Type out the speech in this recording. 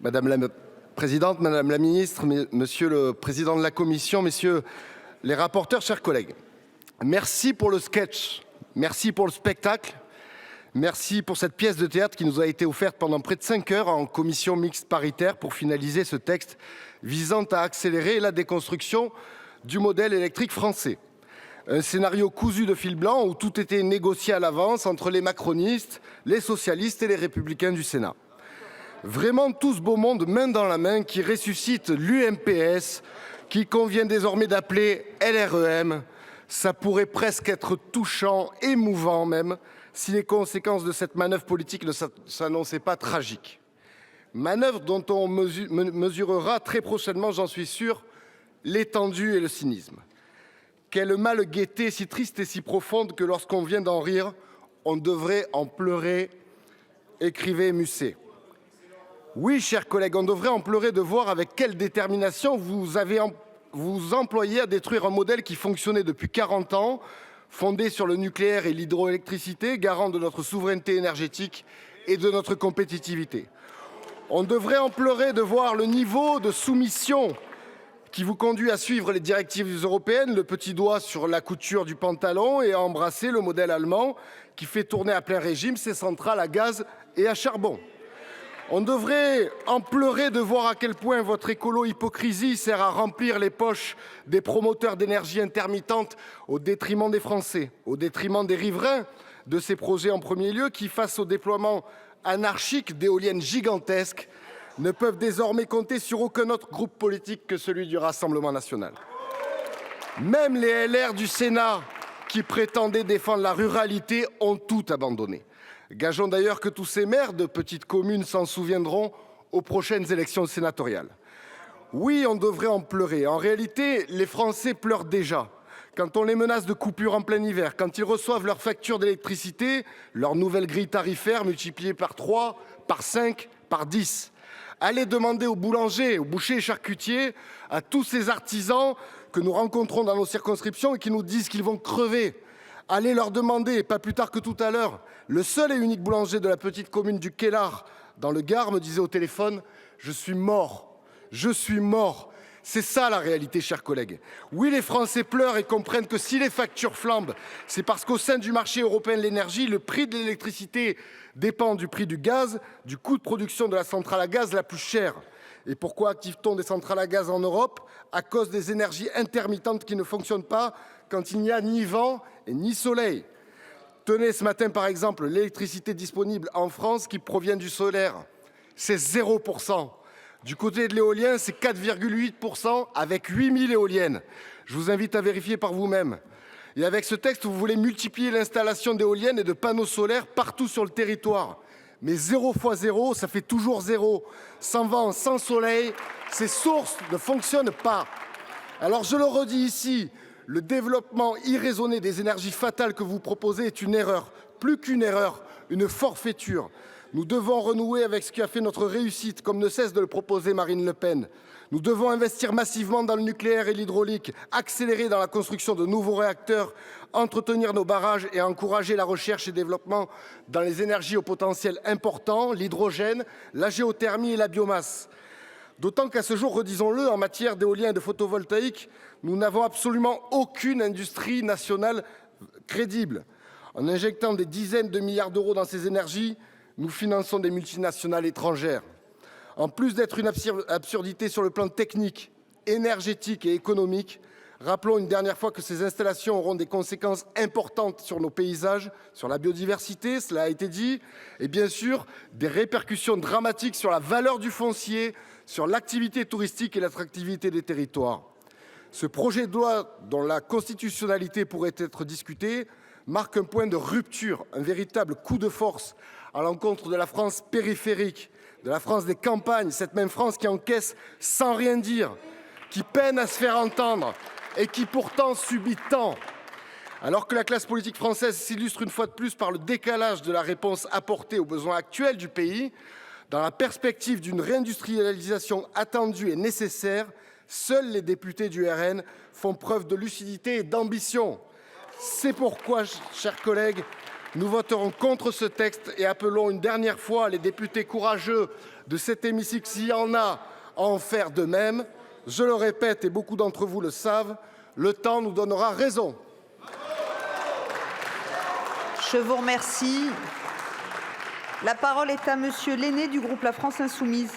Madame la présidente, madame la ministre, monsieur le président de la commission, messieurs les rapporteurs, chers collègues. Merci pour le sketch, merci pour le spectacle, merci pour cette pièce de théâtre qui nous a été offerte pendant près de 5 heures en commission mixte paritaire pour finaliser ce texte visant à accélérer la déconstruction du modèle électrique français. Un scénario cousu de fil blanc où tout était négocié à l'avance entre les macronistes, les socialistes et les républicains du Sénat. Vraiment tout ce beau monde main dans la main qui ressuscite l'UMPS, qu'il convient désormais d'appeler LREM. Ça pourrait presque être touchant, émouvant même, si les conséquences de cette manœuvre politique ne s'annonçaient pas tragiques. Manœuvre dont on mesurera très prochainement, j'en suis sûr, l'étendue et le cynisme. Quelle mal-gaieté si triste et si profonde que lorsqu'on vient d'en rire, on devrait en pleurer, écrivait Musset. Oui, chers collègues, on devrait en pleurer de voir avec quelle détermination vous employez à détruire un modèle qui fonctionnait depuis 40 ans, fondé sur le nucléaire et l'hydroélectricité, garant de notre souveraineté énergétique et de notre compétitivité. On devrait en pleurer de voir le niveau de soumission qui vous conduit à suivre les directives européennes, le petit doigt sur la couture du pantalon et à embrasser le modèle allemand qui fait tourner à plein régime ses centrales à gaz et à charbon. On devrait en pleurer de voir à quel point votre écolo-hypocrisie sert à remplir les poches des promoteurs d'énergie intermittente au détriment des Français, au détriment des riverains de ces projets en premier lieu qui, face au déploiement anarchique d'éoliennes gigantesques, ne peuvent désormais compter sur aucun autre groupe politique que celui du Rassemblement national. Même les LR du Sénat, qui prétendaient défendre la ruralité, ont tout abandonné. Gageons d'ailleurs que tous ces maires de petites communes s'en souviendront aux prochaines élections sénatoriales. Oui, on devrait en pleurer. En réalité, les Français pleurent déjà. Quand on les menace de coupures en plein hiver, quand ils reçoivent leur facture d'électricité, leur nouvelle grille tarifaire multipliée par 3, par 5, par 10. Allez demander aux boulangers, aux bouchers et charcutiers, à tous ces artisans que nous rencontrons dans nos circonscriptions et qui nous disent qu'ils vont crever. Allez leur demander, pas plus tard que tout à l'heure, le seul et unique boulanger de la petite commune du Kellar, dans le Gard, me disait au téléphone « Je suis mort, je suis mort ». C'est ça la réalité, chers collègues. Oui, les Français pleurent et comprennent que si les factures flambent, c'est parce qu'au sein du marché européen de l'énergie, le prix de l'électricité dépend du prix du gaz, du coût de production de la centrale à gaz la plus chère. Et pourquoi active-t-on des centrales à gaz en Europe? À cause des énergies intermittentes qui ne fonctionnent pas quand il n'y a ni vent et ni soleil. Tenez, ce matin, par exemple, l'électricité disponible en France qui provient du solaire, c'est 0%. Du côté de l'éolien, c'est 4,8% avec 8000 éoliennes. Je vous invite à vérifier par vous-même. Et avec ce texte, vous voulez multiplier l'installation d'éoliennes et de panneaux solaires partout sur le territoire. Mais 0 fois 0, ça fait toujours 0. Sans vent, sans soleil, ces sources ne fonctionnent pas. Alors je le redis ici, le développement irraisonné des énergies fatales que vous proposez est une erreur. Plus qu'une erreur, une forfaiture. Nous devons renouer avec ce qui a fait notre réussite, comme ne cesse de le proposer Marine Le Pen. Nous devons investir massivement dans le nucléaire et l'hydraulique, accélérer dans la construction de nouveaux réacteurs, entretenir nos barrages et encourager la recherche et développement dans les énergies au potentiel important, l'hydrogène, la géothermie et la biomasse. D'autant qu'à ce jour, redisons-le, en matière d'éolien et de photovoltaïque, nous n'avons absolument aucune industrie nationale crédible. En injectant des dizaines de milliards d'euros dans ces énergies, nous finançons des multinationales étrangères. En plus d'être une absurdité sur le plan technique, énergétique et économique, rappelons une dernière fois que ces installations auront des conséquences importantes sur nos paysages, sur la biodiversité, cela a été dit, et bien sûr des répercussions dramatiques sur la valeur du foncier, sur l'activité touristique et l'attractivité des territoires. Ce projet de loi, dont la constitutionnalité pourrait être discutée, marque un point de rupture, un véritable coup de force à l'encontre de la France périphérique, de la France des campagnes, cette même France qui encaisse sans rien dire, qui peine à se faire entendre et qui pourtant subit tant. Alors que la classe politique française s'illustre une fois de plus par le décalage de la réponse apportée aux besoins actuels du pays, dans la perspective d'une réindustrialisation attendue et nécessaire, seuls les députés du RN font preuve de lucidité et d'ambition. C'est pourquoi, chers collègues, Nous voterons contre ce texte et appelons une dernière fois les députés courageux de cet hémicycle, s'il y en a, à en faire de même. Je le répète, et beaucoup d'entre vous le savent, le temps nous donnera raison. Je vous remercie. La parole est à Monsieur Lenné du groupe La France Insoumise.